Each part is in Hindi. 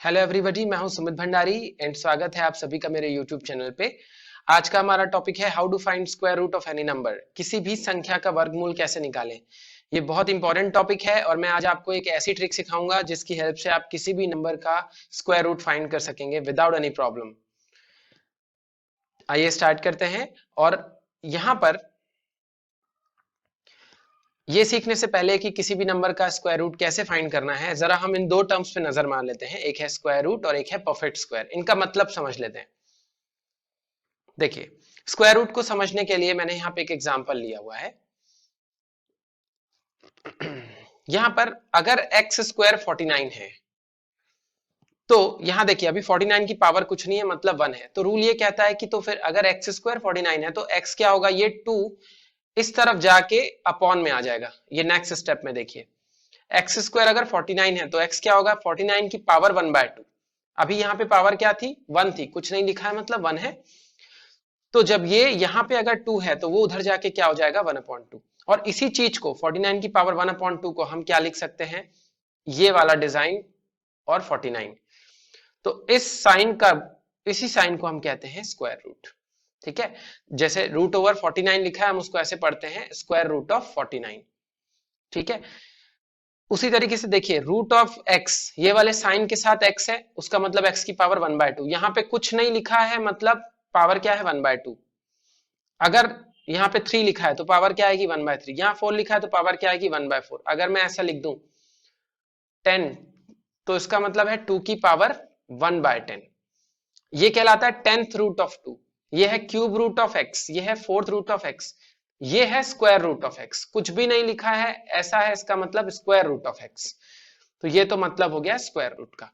हेलो एवरीबॉडी, मैं हूं सुमित भंडारी एंड स्वागत है आप सभी का मेरे यूट्यूब चैनल पे। आज का हमारा टॉपिक है how to find square root of any number. किसी भी संख्या का वर्गमूल कैसे निकालें। ये बहुत इंपॉर्टेंट टॉपिक है और मैं आज आपको एक ऐसी ट्रिक सिखाऊंगा जिसकी हेल्प से आप किसी भी नंबर का स्क्वायर रूट फाइंड कर सकेंगे विदाउट एनी प्रॉब्लम। आइए स्टार्ट करते हैं। और यहां पर ये सीखने से पहले कि किसी भी नंबर का स्क्वायर रूट कैसे फाइंड करना है, जरा हम इन दो टर्म्स पे नजर मार लेते हैं। एक है स्क्वायर रूट और एक है परफेक्ट स्क्वायर। इनका मतलब समझ लेते हैं। देखिए, स्क्वायर रूट को समझने के लिए मैंने यहां पे एक एग्जांपल लिया हुआ है। यहां पर अगर एक्स स्क्वायर 49 है तो यहां देखिए अभी 49 की पावर कुछ नहीं है, मतलब 1 है। तो रूल ये कहता है कि तो फिर अगर एक्स स्क्वायर 49 है तो एक्स क्या होगा, ये 2 इस तरफ जाके अपॉन में आ जाएगा। ये नेक्स्ट स्टेप में देखिए, एक्स स्क्वायर अगर 49 है तो एक्स क्या होगा, 49 की पावर 1/2। अभी यहाँ पे पावर क्या थी, 1 थी, कुछ नहीं लिखा है मतलब 1 है। तो जब ये यहाँ पे अगर 2 है तो वो उधर जाके क्या हो जाएगा, 1/2। और इसी चीज को 49 की पावर 1/2 को हम क्या लिख सकते हैं, ये वाला डिजाइन और 49। तो इसी साइन को हम कहते हैं स्क्वायर रूट। ठीक है, जैसे रूट ओवर 49 लिखा है हम उसको ऐसे पढ़ते हैं स्क्वायर रूट ऑफ 49। ठीक है, उसी तरीके से देखिए रूट ऑफ एक्स, ये वाले साइन के साथ एक्स है, उसका मतलब एक्स की पावर 1/2। यहाँ पे कुछ नहीं लिखा है मतलब पावर क्या है, 1/2। अगर यहाँ पे 3 लिखा है तो पावर क्या आएगी, 1/3। यहाँ 4 लिखा है तो पावर क्या आएगी, 1/4। अगर मैं ऐसा लिख दूं 10, तो इसका मतलब है 2 की पावर 1/10। ये कहलाता है 10th रूट ऑफ 2। ये है क्यूब रूट ऑफ एक्स, ये है 4th रूट ऑफ एक्स, ये है स्क्वायर रूट ऑफ एक्स। कुछ भी नहीं लिखा है ऐसा है इसका मतलब स्क्वायर रूट ऑफ एक्स। तो ये तो मतलब हो गया स्क्वायर रूट का।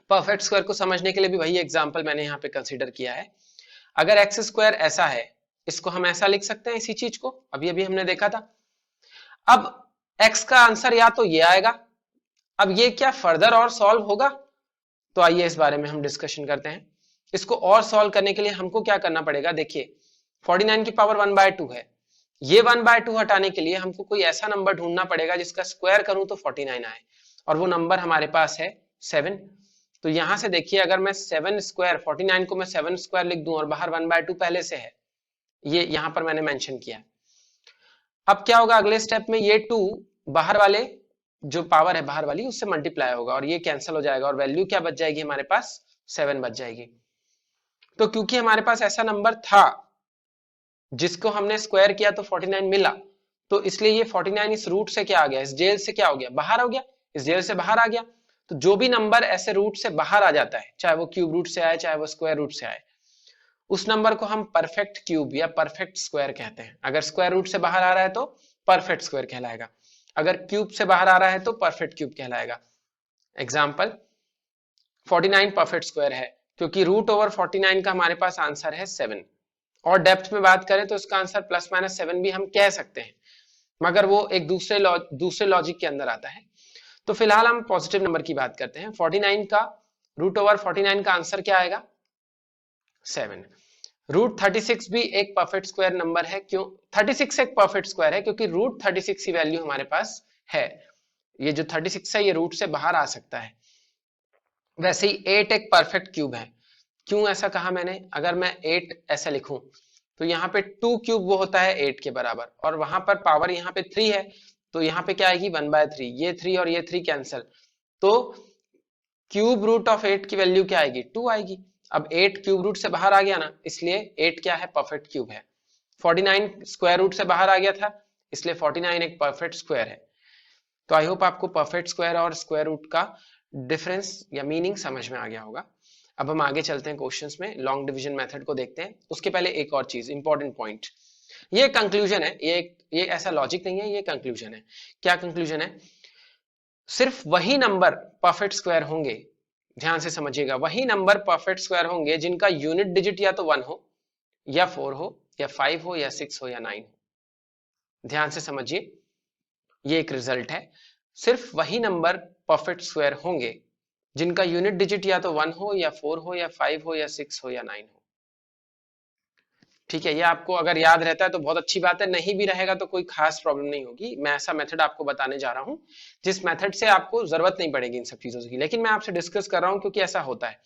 परफेक्ट स्क्वायर को समझने के लिए भी वही एग्जांपल मैंने यहाँ पे कंसीडर किया है। अगर एक्स स्क्वायर ऐसा है, इसको हम ऐसा लिख सकते हैं, इसी चीज को अभी अभी हमने देखा था। अब एक्स का आंसर या तो ये आएगा। अब ये क्या फर्दर और सॉल्व होगा, तो आइए इस बारे में हम डिस्कशन करते हैं। इसको और सॉल्व करने के लिए हमको क्या करना पड़ेगा, देखिए 49 की पावर 1/2 है। ये 1/2 हटाने के लिए हमको कोई ऐसा नंबर ढूंढना पड़ेगा जिसका स्क्वायर करूं तो 49 आए, और वो नंबर हमारे पास है 7। तो यहां से देखिए, अगर मैं 7 स्क्वायर 49 को मैं 7 स्क्वायर लिख दूं और बाहर 1/2 पहले से है, ये यहां पर मैंने मेंशन किया। अब क्या होगा अगले स्टेप में, ये 2 बाहर वाले जो पावर है बाहर वाली उससे मल्टीप्लाई होगा और ये कैंसिल हो जाएगा और वैल्यू क्या बच जाएगी हमारे पास, 7 बच जाएगी। तो क्योंकि हमारे पास ऐसा नंबर था जिसको हमने स्क्वायर किया तो 49 मिला, तो इसलिए ये 49 इस रूट से क्या आ गया, इस जेल से क्या हो गया, बाहर हो गया, इस जेल से बाहर आ गया। तो जो भी नंबर ऐसे रूट से बाहर आ जाता है, चाहे वो क्यूब रूट से आए चाहे वो स्क्वायर रूट से आए, उस नंबर को हम परफेक्ट क्यूब या परफेक्ट स्क्वायर कहते हैं। अगर स्क्वायर रूट से बाहर आ रहा है तो परफेक्ट स्क्वायर कहलाएगा, अगर क्यूब से बाहर आ रहा है तो परफेक्ट क्यूब कहलाएगा। एग्जाम्पल 49 परफेक्ट स्क्वायर है क्योंकि रूट ओवर 49 का हमारे पास आंसर है 7। और डेप्थ में बात करें तो इसका आंसर +-7 भी हम कह सकते हैं, मगर वो एक दूसरे लॉजिक के अंदर आता है। तो फिलहाल हम पॉजिटिव नंबर की बात करते हैं। 49 का रूट ओवर 49 का आंसर क्या आएगा, 7। रूट 36 भी एक परफेक्ट स्क्वायर नंबर है। क्यों 36 एक परफेक्ट स्क्वायर है, क्योंकि रूट 36 की वैल्यू हमारे पास है। ये जो 36 है ये रूट से बाहर आ सकता है। वैसे ही 8 एक परफेक्ट क्यूब है। क्यों ऐसा कहा मैंने, अगर मैं 8 ऐसे लिखूं तो यहाँ पे 2 क्यूब वो होता है 8 के बराबर, और वहां पर पावर यहाँ पे 3 है, तो यहाँ पे क्या आएगी 1/3। ये 3 और ये 3 कैंसिल, तो क्यूब रूट ऑफ 8 की वैल्यू क्या आएगी, 2 आएगी। अब 8 क्यूब रूट से बाहर आ गया ना, इसलिए 8 क्या है, परफेक्ट क्यूब है। 49 स्क्वायर रूट से बाहर आ गया था, इसलिए 49 एक परफेक्ट स्क्वायर है। तो आई होप आपको परफेक्ट स्क्वायर और स्क्वायर रूट का डिफरेंस या मीनिंग समझ में आ गया होगा। अब हम आगे चलते हैं क्वेश्चंस में, लॉन्ग डिवीजन मेथड को देखते हैं। उसके पहले एक और चीज, इंपॉर्टेंट पॉइंट, ये कंक्लूजन है, ये ऐसा लॉजिक नहीं है, ये कंक्लूजन है। क्या कंक्लूजन है, सिर्फ वही नंबर परफेक्ट स्क्वायर होंगे, ध्यान से समझिएगा, वही नंबर परफेक्ट स्क्वायर होंगे जिनका यूनिट डिजिट या तो 1 हो या 4 हो या 5 हो या 6 हो या 9 हो। ध्यान से समझिए, ये एक रिजल्ट है। सिर्फ वही नंबर परफेक्ट स्क्वायर होंगे जिनका यूनिट डिजिट या तो 1 हो या 4 हो या 5 हो या 6 हो या 9 हो। ठीक है, ये आपको अगर याद रहता है तो बहुत अच्छी बात है, नहीं भी रहेगा तो कोई खास प्रॉब्लम नहीं होगी। मैं ऐसा मेथड आपको बताने जा रहा हूं जिस मेथड से आपको जरूरत नहीं पड़ेगी इन सब चीजों की, लेकिन मैं आपसे डिस्कस कर रहा हूं क्योंकि ऐसा होता है।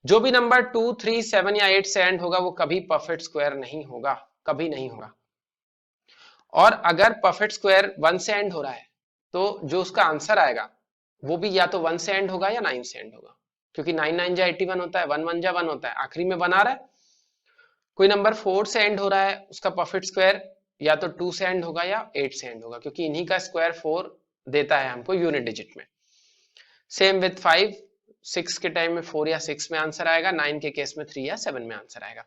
जो भी नंबर 2, 3, 7 या 8 से एंड होगा वो कभी परफेक्ट स्क्वायर नहीं होगा, कभी नहीं होगा। और अगर परफेक्ट स्क्वायर 1 से एंड हो रहा है तो जो उसका आंसर आएगा वो भी या तो 1 से एंड होगा या 9 से एंड होगा, क्योंकि 9 9 जा 81 होता है, 1 1 जा 1 होता है, आखिरी में 1 आ रहा है। कोई नंबर 4 से एंड हो रहा है, उसका परफेक्ट स्क्वायर या तो 2 से एंड होगा या 8 से एंड होगा, क्योंकि इन्हीं का स्क्वायर 4 देता है हमको यूनिट डिजिट में। सेम विद 5, 6 के टाइम में 4 या 6 में आंसर आएगा, 9 के केस में 3 या 7 में आंसर आएगा।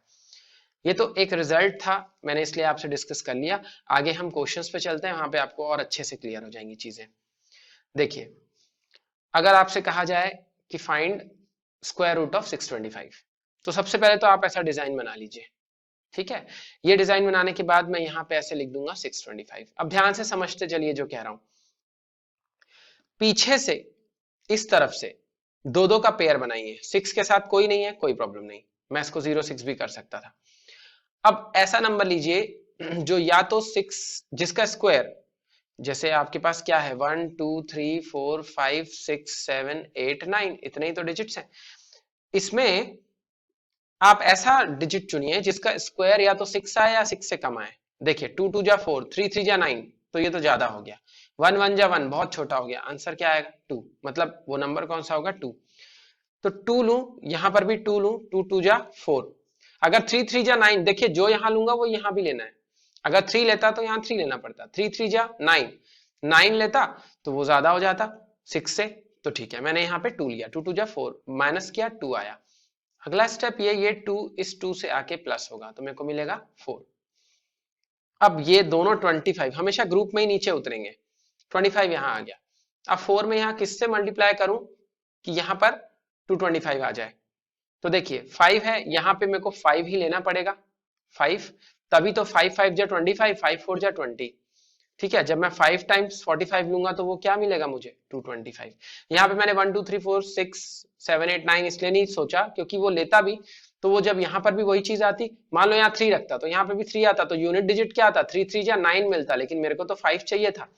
ये तो एक रिजल्ट था, मैंने इसलिए आपसे डिस्कस कर लिया। आगे हम क्वेश्चंस पे चलते हैं, वहां पे आपको और अच्छे से क्लियर हो जाएंगी चीजें। देखिए, अगर आपसे कहा जाए कि फाइंड स्क्वायर रूट ऑफ 625, तो सबसे पहले तो आप ऐसा डिजाइन बना लीजिए। ठीक है, ये डिजाइन बनाने के बाद मैं यहां पे ऐसे लिख दूंगा 625। अब ध्यान से समझते चलिए जो कह रहा हूं। पीछे से इस तरफ से दो दो का पेयर बनाइए, 6 के साथ कोई नहीं है, कोई प्रॉब्लम नहीं, मैं इसको 0 6 भी कर सकता था। अब ऐसा नंबर लीजिए जो या तो 6 जिसका स्क्वायर, जैसे आपके पास क्या है 1 2 3 4 5 6 7 8 9, इतने ही तो डिजिट्स हैं। इसमें आप ऐसा डिजिट चुनिए जिसका स्क्वायर या तो 6 आए या 6 से कम आए। देखिए 2 2 जा 4, 3 3 जा 9, तो ये तो ज्यादा हो गया। 1 1 जा 1, बहुत छोटा हो गया। आंसर क्या आएगा 2, मतलब वो नंबर कौन सा होगा 2। तो 2 लूं, यहां पर भी 2 लूं, 2 2 जा 4। अगर 3 3 जा 9, देखिए जो यहां लूंगा वो यहां भी लेना है। अगर 3 लेता तो यहां 3 लेना पड़ता, 3 3 जा 9, 9 लेता तो वो ज्यादा हो जाता 6 से। तो ठीक है, मैंने यहाँ पे 2 लिया, 2 2 जा 4, माइनस किया 2 आया। अगला स्टेप ये 2 इस 2 से आके प्लस होगा तो मेरे को मिलेगा 4। अब ये दोनों 25 हमेशा ग्रुप में ही नीचे उतरेंगे, 25 यहां आ गया। अब 4 में यहां किससे मल्टीप्लाई करूं कि यहां पर 225 आ जाए। तो देखिए 5 है, यहां पे मेरे को 5 ही लेना पड़ेगा, 5, तभी तो 5 5 जा 25, 5 4 जा 20। ठीक है, जब मैं 5 टाइम्स 45 लूंगा तो वो क्या मिलेगा मुझे 225। यहाँ पे मैंने 1 2 3 4 6 7 8 9 इसलिए नहीं सोचा क्योंकि वो लेता भी तो वो जब यहाँ पर भी वही चीज आती, मान लो यहाँ 3 रखता तो यहाँ पे भी 3 आता, तो यूनिट डिजिट क्या आता 3 3 जा 9 मिलता, लेकिन मेरे को तो 5 चाहिए था,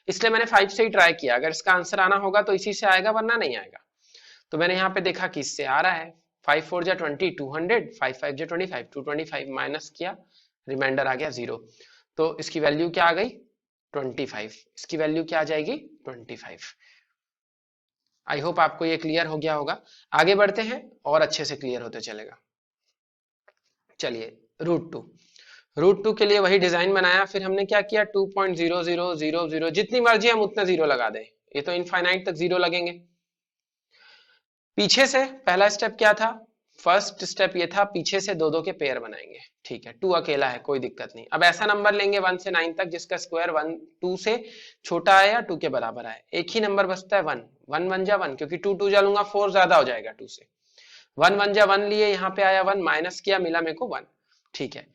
इसलिए मैंने 5 से ही ट्राई किया। अगर इसका आंसर आना होगा तो इसी से आएगा, वरना नहीं आएगा। तो मैंने यहाँ पे देखा कि इससे आ रहा है 5 4 जा 20, 200, 5 5 जा 25, 225 माइनस किया, रिमाइंडर आ गया 0। तो इसकी वैल्यू क्या आ गई 25, इसकी वैल्यू क्या आ जाएगी 25। आई होप आपको ये क्लियर हो गया होगा। आगे बढ़ते हैं और अच्छे से क्लियर होते चलेगा। चलिए रूट टू के लिए वही डिजाइन बनाया, फिर हमने क्या किया 2.0000, जितनी मर्जी हम उतना जीरो लगा दें, ये तो इनफाइनाइट तक जीरो लगेंगे। पीछे से पहला स्टेप क्या था, फर्स्ट स्टेप ये था पीछे से दो दो के पेयर बनाएंगे। ठीक है, 2 अकेला है कोई दिक्कत नहीं। अब ऐसा नंबर लेंगे 1 से 9 तक जिसका स्क्वायर 1 2 से छोटा आए या 2 के बराबर आए। एक ही नंबर बचता है 1 1 1 जा 1, क्योंकि 2 2 जा लूंगा 4 ज्यादा हो जाएगा 2 से। 1 1 जा 1 लिए, यहाँ पे आया 1, माइनस किया, मिला मेरे को 1। ठीक है,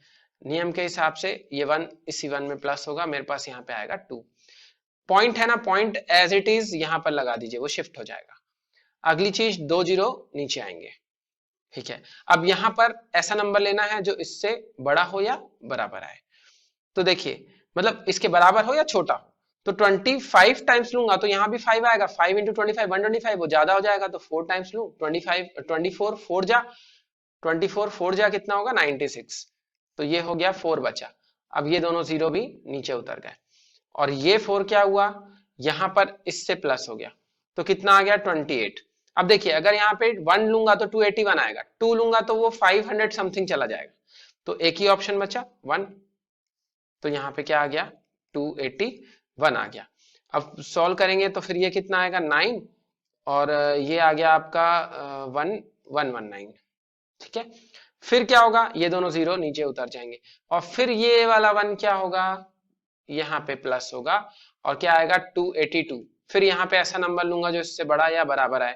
नियम के हिसाब से ये 1 इसी 1 में प्लस होगा, मेरे पास यहाँ पे आएगा 2। पॉइंट है ना, पॉइंट एज इट इज यहाँ पर लगा दीजिए, वो शिफ्ट हो जाएगा। अगली चीज 2 जीरो नीचे आएंगे। ठीक है, अब यहां पर ऐसा नंबर लेना है जो इससे बड़ा हो या बराबर आए। तो देखिए मतलब इसके बराबर हो या छोटा हो। तो 25 टाइम्स लूंगा तो यहाँ भी 5 आएगा, 5 इंटू 25 125, वो ज्यादा हो जाएगा तो 4 टाइम्स लू, 25 24 4 जा 24 4 जा कितना होगा 96, तो ये हो गया 4 बचा। अब ये दोनों जीरो भी नीचे उतर गए और ये 4 क्या हुआ यहां पर इससे प्लस हो गया, तो कितना आ गया 28। अब देखिए अगर यहाँ पे 1 लूंगा तो 281 आएगा, 2 लूंगा तो वो 500 समथिंग चला जाएगा, तो एक ही ऑप्शन बचा 1, तो यहाँ पे क्या आ गया 281 आ गया। अब सॉल्व करेंगे तो फिर ये कितना आएगा 9 और ये आ गया आपका 1119। ठीक है, फिर क्या होगा ये दोनों जीरो नीचे उतर जाएंगे और फिर ये वाला 1 क्या होगा यहाँ पे प्लस होगा और क्या आएगा 282। फिर यहाँ पे ऐसा नंबर लूंगा जो इससे बड़ा या बराबर आए,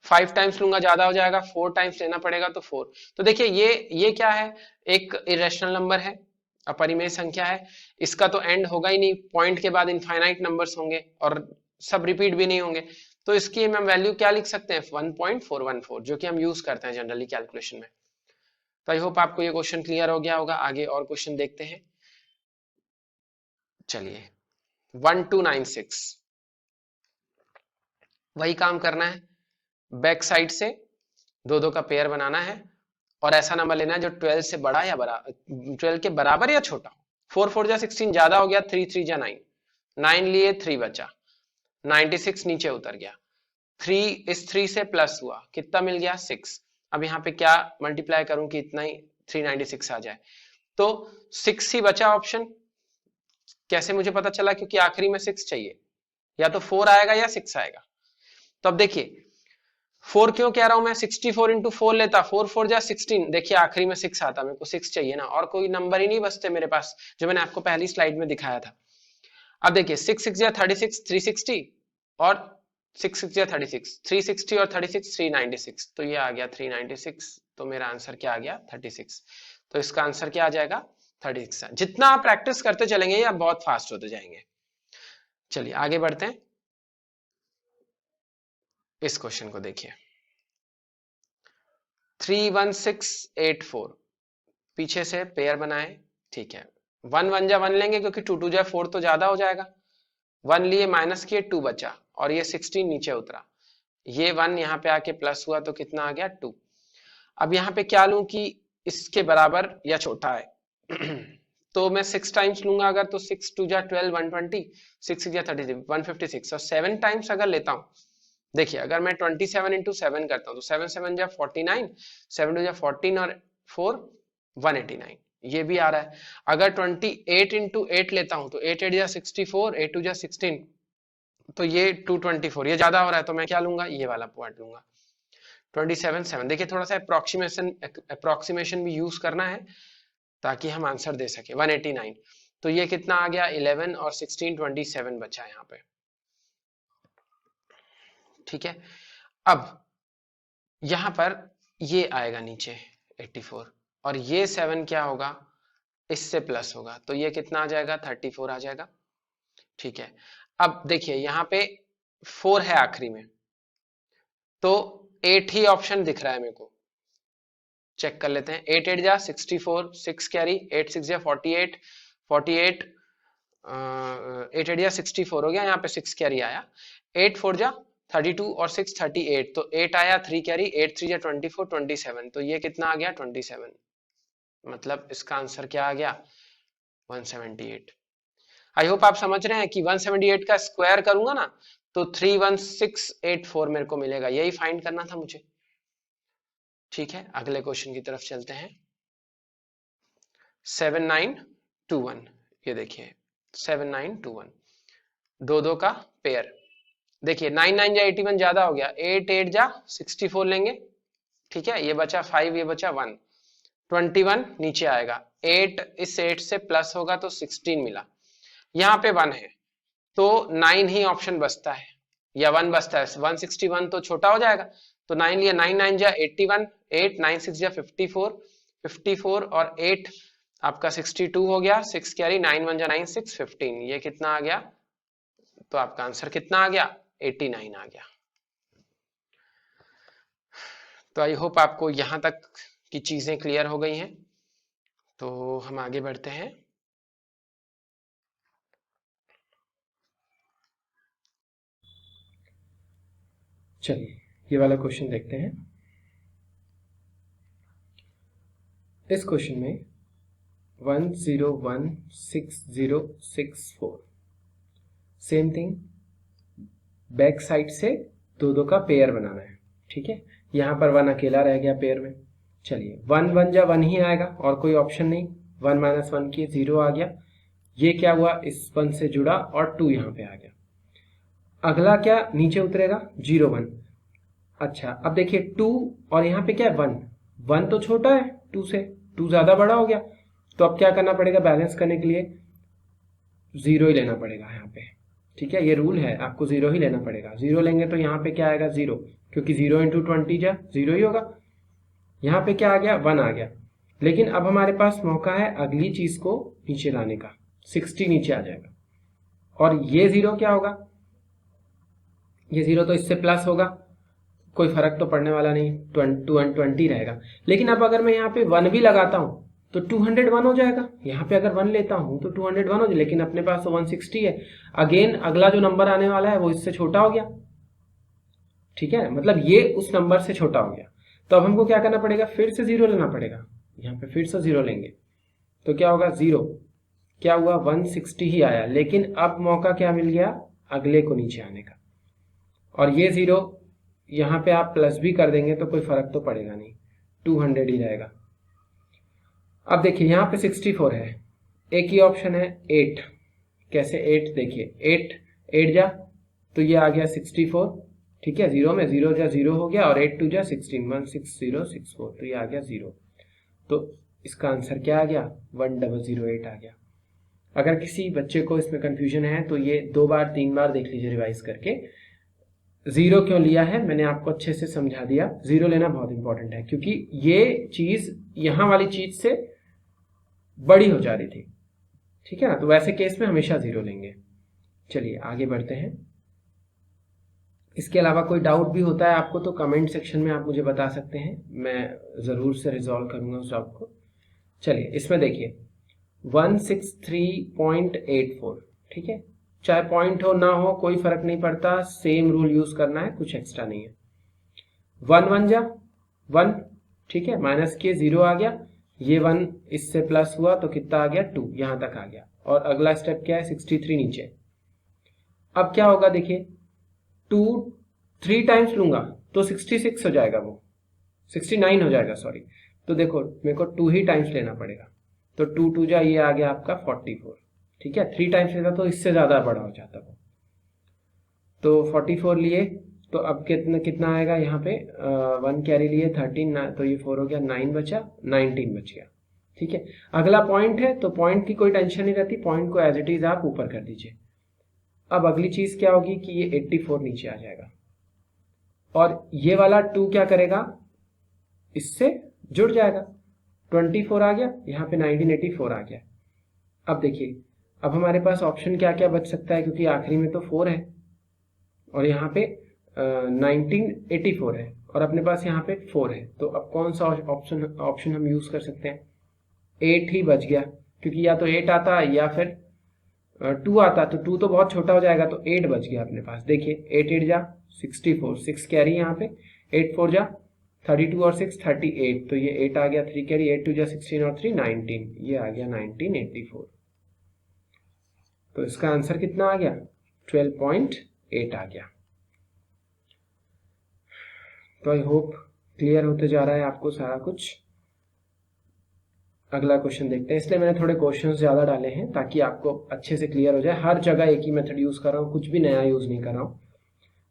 5 टाइम्स लूंगा ज्यादा हो जाएगा, 4 टाइम्स लेना पड़ेगा तो 4। तो देखिए ये क्या है, एक इरेशनल नंबर है, अपरिमेय संख्या है, इसका तो एंड होगा ही नहीं, पॉइंट के बाद इनफाइनाइट नंबर्स होंगे और सब रिपीट भी नहीं होंगे, तो इसकी हम वैल्यू क्या लिख सकते हैं 1.414, जो कि हम यूज करते हैं जनरली कैलकुलेशन में। तो आई होप आपको ये क्वेश्चन क्लियर हो गया होगा। आगे और क्वेश्चन देखते हैं। चलिए 1296, वही काम करना है, बैक साइड से दो दो का पेयर बनाना है और ऐसा नंबर लेना है जो 12 से बड़ा या 12 के बराबर या छोटा हो। 4 4 जा 16 ज्यादा हो गया, 3 3 जा 9, 9 लिए 3 बचा, 96 नीचे उतर गया, 3 इस 3 से प्लस हुआ, कितना मिल गया 6। अब यहाँ पे क्या मल्टीप्लाई करूं कि इतना ही 396 आ जाए, तो 6 ही बचा ऑप्शन। कैसे मुझे पता चला? क्योंकि आखिरी में 6 चाहिए, या तो 4 आएगा या 6 आएगा। तो अब देखिए 4 क्यों कह रहा हूं मैं, 64 इंटू 4 लेता, 4 4 जा 16, देखिए आखिरी में 6 आता, मेरे को 6 चाहिए ना, और कोई नंबर ही नहीं बचते मेरे पास, जो मैंने आपको पहली स्लाइड में दिखाया था। अब देखिए 6 6 जा 36, 360, और 6 6 जा 36, 360 और 36 396, तो ये आ गया 396। तो मेरा आंसर क्या आ गया 36। तो इसका आंसर क्या आ जाएगा 36। जितना आप प्रैक्टिस करते चलेंगे या बहुत फास्ट होते जाएंगे। चलिए आगे बढ़ते हैं। इस क्वेश्चन को देखिए 31684, पीछे से पेयर बनाए, ठीक है, 1 1 जा 1 लेंगे क्योंकि 2 2 जा 4 तो ज्यादा हो जाएगा, 1 लिए माइनस किए 2 बचा, और ये 16 नीचे उतरा, ये 1 यहाँ पे आके प्लस हुआ तो कितना आ गया 2। अब यहाँ पे क्या लूं कि इसके बराबर या छोटा है तो मैं 6 टाइम्स लूंगा अगर, तो 6 2 जा 12, 120, 6 6 जा 33, 156, और 7 टाइम्स अगर लेता हूं, देखिए अगर मैं 27 इंटू 7 करता हूं तो 7 7 जा 49, 7 2 जा 14 और 4 189, ये भी आ रहा है। अगर 28 इंटू 8 लेता हूं तो 8 8 जा 64, 8 2 जा 16, तो ये 224, ये ज्यादा हो रहा है, तो मैं क्या लूंगा, ये वाला पॉइंट लूंगा 27 7। देखिए थोड़ा सा अप्रोक्सीमेशन भी यूज करना है ताकि हम आंसर दे सके। 189, तो ये कितना आ गया 11 और 16 27 बचा यहाँ पे, ठीक है। अब यहां पर ये आएगा नीचे 84, और ये 7 क्या होगा, इससे प्लस होगा, तो ये कितना आ जाएगा 34 आ जाएगा, ठीक है। अब देखिए यहाँ पे 4 है आखिरी में, तो 8 ही ऑप्शन दिख रहा है मेरे को, चेक कर लेते हैं। 8 8 जा 64, 6 कैरी, 8 6 जा 48, 48, 8 8 जा 64 हो गया, यहाँ पे 6 कैरी आया, 8 4 जा 32 और 6 38, तो 8 आया, 3 कैरी, 8 3 जा 24, 27, तो ये कितना आ गया 27, मतलब इसका आंसर क्या आ गया 178। आई होप आप समझ रहे हैं कि 178 का स्क्वायर करूंगा ना तो 31684 मेरे को मिलेगा, यही फाइंड करना था मुझे, ठीक है। अगले क्वेश्चन की तरफ चलते हैं। 7921, ये देखिए 7921, दो दो का पेयर, देखिए 9 9 जा 81 ज्यादा हो गया, 8 8 जा 64 लेंगे, ठीक है, ये बचा 5, ये बचा 1, 21 नीचे आएगा, 8 इस 8 से प्लस होगा तो 16 मिला, यहाँ पे 1 है तो 9 ही ऑप्शन बचता है, या 1 बचता है, 161 तो छोटा हो जाएगा, तो 9 लिया, 9 9 जा 81, 8 9 6 जा 54, 54 और 8 आपका 62 हो गया, 6 कैरी, 9 1 जा 9 6 15, ये कितना आ गया, तो आपका आंसर कितना आ गया 89 आ गया। तो आई होप आपको यहां तक की चीजें क्लियर हो गई हैं, तो हम आगे बढ़ते हैं। चलिए ये वाला क्वेश्चन देखते हैं। इस क्वेश्चन में 1016064, सेम थिंग, बैक साइड से दो दो का पेयर बनाना है, ठीक है। यहाँ पर 1 अकेला रह गया पेयर में, चलिए 1 1 जा 1 ही आएगा और कोई ऑप्शन नहीं, 1 माइनस 1 की 0 आ गया, ये क्या हुआ इस 1 से जुड़ा और 2 यहाँ पे आ गया, अगला क्या नीचे उतरेगा 0 1। अच्छा अब देखिए 2 और यहाँ पे क्या है 1, 1 तो छोटा है 2 से, 2 ज्यादा बड़ा हो गया, तो अब क्या करना पड़ेगा, बैलेंस करने के लिए 0 ही लेना पड़ेगा यहाँ पे, ठीक है, ये रूल है, आपको 0 ही लेना पड़ेगा। 0 लेंगे तो यहाँ पे क्या आएगा 0, क्योंकि 0 इंटू 20 जा 0 ही होगा। यहाँ पे क्या आ गया 1 आ गया, लेकिन अब हमारे पास मौका है अगली चीज को नीचे लाने का, 60 नीचे आ जाएगा, और ये 0 क्या होगा, ये 0 तो इससे प्लस होगा, कोई फर्क तो पड़ने वाला नहीं, 220 रहेगा। लेकिन अब अगर मैं यहाँ पे 1 भी लगाता हूँ तो 201 हो जाएगा। यहाँ पे अगर 1 लेता हूँ तो 201 हो जाए, लेकिन अपने पास तो 160 है। अगेन अगला जो नंबर आने वाला है वो इससे छोटा हो गया, ठीक है, मतलब ये उस नंबर से छोटा हो गया। तो अब हमको क्या करना पड़ेगा, फिर से 0 लेना पड़ेगा। यहाँ पे फिर से 0 लेंगे तो क्या होगा, 0 क्या हुआ, 160 ही आया। लेकिन अब मौका क्या मिल गया, अगले को नीचे आने का। और ये 0 यहाँ पे आप प्लस भी कर देंगे तो कोई फर्क तो पड़ेगा नहीं, 200 ही रहेगा। अब देखिए यहाँ पे 64 है, एक ही ऑप्शन है 8। कैसे 8, देखिए 8 जा तो ये आ गया 64, ठीक है, 0 में 0 जा 0 हो गया, और 8 2 जा 16, 16064, तो ये आ गया 0। तो इसका आंसर क्या आ गया, 1008 आ गया। अगर किसी बच्चे को इसमें कंफ्यूजन है तो ये 2 बार 3 बार देख लीजिए रिवाइज करके। 0 क्यों लिया है मैंने आपको अच्छे से समझा दिया। 0 लेना बहुत इंपॉर्टेंट है क्योंकि ये चीज यहां वाली चीज से बड़ी हो जा रही थी, ठीक है ना, तो वैसे केस में हमेशा 0 लेंगे। चलिए आगे बढ़ते हैं। इसके अलावा कोई डाउट भी होता है आपको तो कमेंट सेक्शन में आप मुझे बता सकते हैं, मैं जरूर से रिजॉल्व करूंगा उस डाउट को। चलिए इसमें देखिए 163.84, ठीक है, चाहे पॉइंट हो ना हो कोई फर्क नहीं पड़ता, सेम रूल यूज करना है, कुछ एक्स्ट्रा नहीं है। 1 1 जा 1, ठीक है, माइनस के 0 आ गया, ये 1 इससे प्लस हुआ तो कितना आ गया, 2, यहां तक आ गया। और अगला स्टेप क्या है, 63 नीचे। अब क्या होगा देखिए, 2 3 टाइम्स लूंगा तो 66 हो जाएगा, वो 69 हो जाएगा, सॉरी। तो देखो मेरे को 2 ही टाइम्स लेना पड़ेगा, तो 2 2 जा ये आ गया आपका 44, ठीक है। 3 टाइम्स लेता तो इससे ज्यादा बड़ा हो जाता वो, तो 44 लिए तो अब कितना आएगा यहाँ पे, 1 कैरी लिए 13, तो ये 4 हो गया, 9 बचा, 19 बच गया, ठीक है। अगला पॉइंट है तो पॉइंट की कोई टेंशन नहीं रहती, पॉइंट को एज इट इज आप ऊपर कर दीजिए। अब अगली चीज क्या होगी कि ये 84 नीचे आ जाएगा, और ये वाला 2 क्या करेगा, इससे जुड़ जाएगा, 24 आ गया, यहाँ पे 1984 आ गया। अब देखिए अब हमारे पास ऑप्शन क्या क्या बच सकता है, क्योंकि आखिरी में तो 4 है और यहाँ पे 1984 है और अपने पास यहाँ पे 4 है, तो अब कौन सा ऑप्शन हम यूज कर सकते हैं, 8 ही बच गया, क्योंकि या तो 8 आता या फिर 2 आता, तो 2 तो बहुत छोटा हो जाएगा, तो 8 बच गया अपने पास। देखिए 8 8 जा 64, 6 कैरी यहाँ पे, 8 4 जा 32 और 6 38, तो ये 8 आ गया, 3 कैरी, 8 2 जा 16 और 3 19, ये आ गया 1984। तो इसका आंसर कितना आ गया, 12.8 आ गया। तो आई होप क्लियर होते जा रहा है आपको सारा कुछ। अगला क्वेश्चन देखते हैं, इसलिए मैंने थोड़े क्वेश्चंस ज्यादा डाले हैं ताकि आपको अच्छे से क्लियर हो जाए। हर जगह एक ही मेथड यूज कर रहा हूँ, कुछ भी नया यूज नहीं कर रहा हूँ,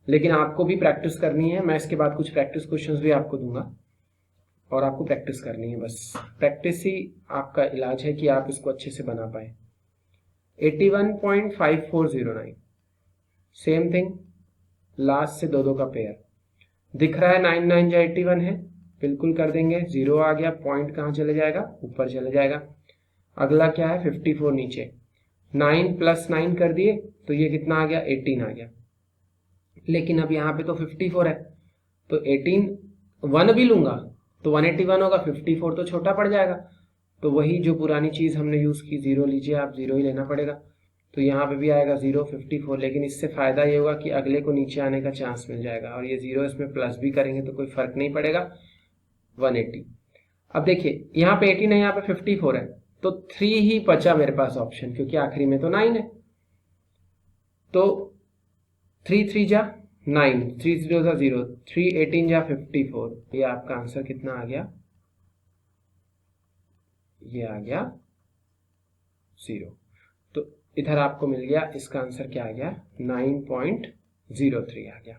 लेकिन आपको भी प्रैक्टिस करनी है। मैं इसके बाद कुछ प्रैक्टिस क्वेश्चंस भी आपको दूंगा और आपको प्रैक्टिस करनी है, बस प्रैक्टिस ही आपका इलाज है कि आप इसको अच्छे से बना पाए। 81.5409, सेम थिंग, लास्ट से 2 2 का पेयर दिख रहा है, 9 9 जा 81 है, बिल्कुल कर देंगे, 0 आ गया, पॉइंट कहाँ चले जाएगा, ऊपर चले जाएगा। अगला क्या है, 54 नीचे, 9 प्लस 9 कर दिए तो ये कितना आ गया, 18 आ गया। लेकिन अब यहाँ पे तो 54 है, तो 18 1 भी लूंगा तो 181 होगा, 54 तो छोटा पड़ जाएगा, तो वही जो पुरानी चीज हमने यूज की, 0 लीजिए आप, 0 ही लेना पड़ेगा। तो यहाँ पे भी आएगा 0 54, लेकिन इससे फायदा ये होगा कि अगले को नीचे आने का चांस मिल जाएगा, और ये 0 इसमें प्लस भी करेंगे तो कोई फर्क नहीं पड़ेगा, 180। अब देखिए यहाँ पे 18 है, यहाँ पे 54 है, तो 3 ही बचा मेरे पास ऑप्शन, क्योंकि आखिरी में तो 9 है, तो 3 3 जा 9, 3 0 जा 0, 3 18 जा 54, ये आपका आंसर कितना आ गया, ये आ गया 0। तो इधर आपको मिल गया, इसका आंसर क्या आ गया, 9.03 आ गया।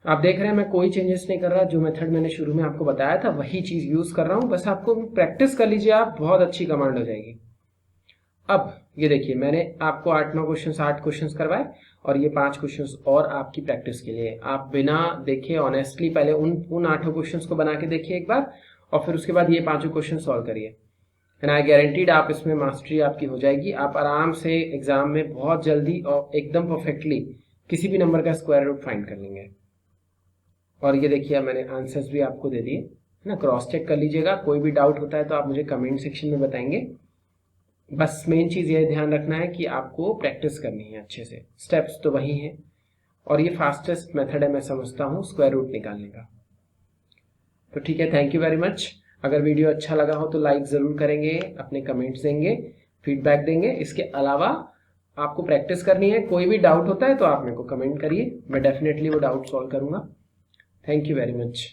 आप देख रहे हैं मैं कोई चेंजेस नहीं कर रहा, जो मेथड मैंने शुरू में आपको बताया था वही चीज यूज कर रहा हूं, बस आपको प्रैक्टिस कर लीजिए आप, बहुत अच्छी कमांड हो जाएगी। अब ये देखिए मैंने आपको 8 क्वेश्चंस करवाए और ये 5 क्वेश्चंस और आपकी प्रैक्टिस के लिए। आप बिना देखे ऑनेस्टली पहले उन 8 क्वेश्चंस को बना के देखिए एक बार, और फिर उसके बाद ये 5 क्वेश्चन सॉल्व करिए, एंड आई गारंटीड आप इसमें मास्टरी आपकी हो जाएगी। आप आराम से एग्जाम में बहुत जल्दी और एकदम परफेक्टली किसी भी नंबर का स्क्वायर रूट फाइंड कर लेंगे। और ये देखिए मैंने आंसर्स भी आपको दे दिए ना, क्रॉस चेक कर लीजिएगा। कोई भी डाउट होता है तो आप मुझे कमेंट सेक्शन में बताएंगे। बस मेन चीज़ ये ध्यान रखना है कि आपको प्रैक्टिस करनी है अच्छे से, स्टेप्स तो वही हैं और ये फास्टेस्ट मेथड है मैं समझता हूँ स्क्वायर रूट निकालने का। तो ठीक है, थैंक यू वेरी मच। अगर वीडियो अच्छा लगा हो तो लाइक ज़रूर करेंगे, अपने कमेंट्स देंगे, फीडबैक देंगे। इसके अलावा आपको प्रैक्टिस करनी है, कोई भी डाउट होता है तो आप मेरे को कमेंट करिए, मैं डेफिनेटली वो डाउट सॉल्व करूँगा। Thank you very much.